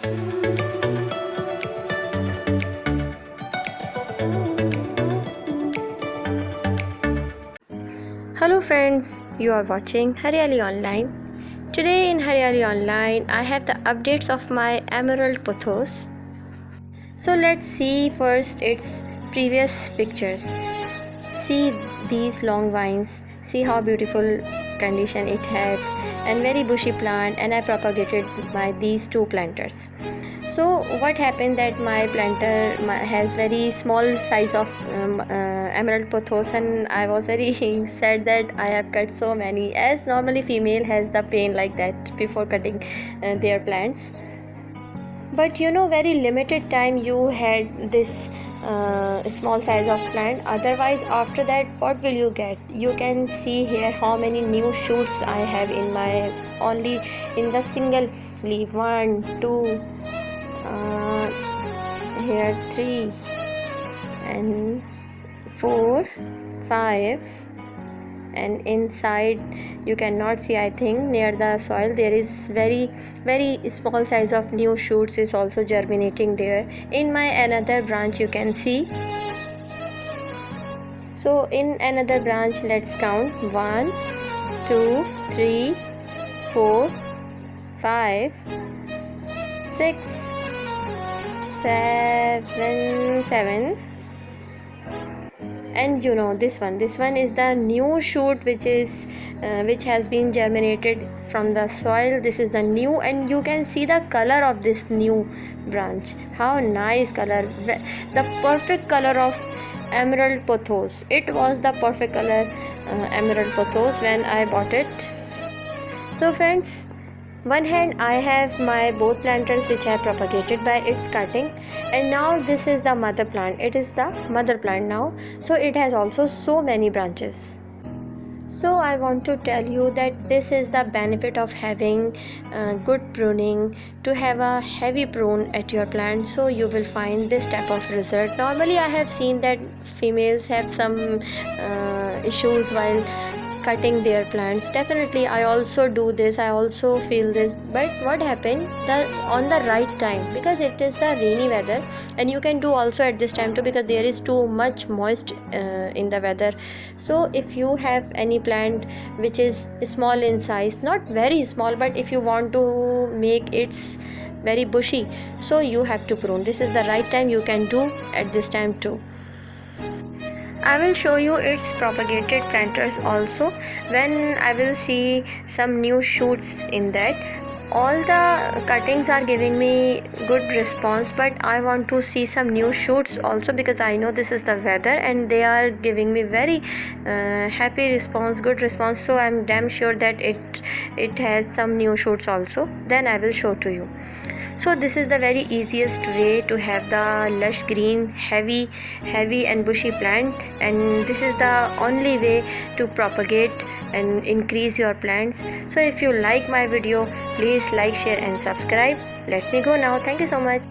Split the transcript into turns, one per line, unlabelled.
Hello friends, you are watching Haryali Online. Today in Haryali Online, I have the updates of my emerald pothos. So let's see first its previous pictures. See these long vines, see how beautiful condition it had, and very bushy plant, and I propagated by these two planters. So what happened that my planter has very small size of emerald pothos, and I was very sad that I have cut so many, as normally female has the pain like that before cutting their plants. But very limited time you had this small size of plant. Otherwise, after that, what will you get? You can see here how many new shoots I have in my only in the single leaf. 1 2 here 3 and 4 5, and inside you cannot see, I think near the soil there is very small size of new shoots is also germinating there. In my another branch you can see. So in another branch, let's count: 1 2 3 4 5 6 7. And this one is the new shoot which has been germinated from the soil. This is the new, and you can see the color of this new branch. How nice color, the perfect color of emerald pothos. It was the perfect color emerald pothos when I bought it. So friends, one hand I have my both planters which I propagated by its cutting, and now this is the mother plant. It is the mother plant now, so it has also so many branches. So I want to tell you that this is the benefit of having good pruning, to have a heavy prune at your plant, so you will find this type of result. Normally I have seen that females have some issues while cutting their plants. Definitely I also do this, I also feel this, but what happened, on the right time, because it is the rainy weather, and you can do also at this time too, because there is too much moist in the weather. So if you have any plant which is small in size, not very small, but if you want to make it very bushy, so you have to prune. This is the right time, you can do at this time too. I will show you its propagated planters also when I will see some new shoots in that. All the cuttings are giving me good response, but I want to see some new shoots also, because I know this is the weather and they are giving me very happy response, good response. So I am damn sure that it has some new shoots also. Then I will show to you. So this is the very easiest way to have the lush green, heavy and bushy plant, and this is the only way to propagate and increase your plants. So if you like my video, please like, share and subscribe. Let me go now. Thank you so much.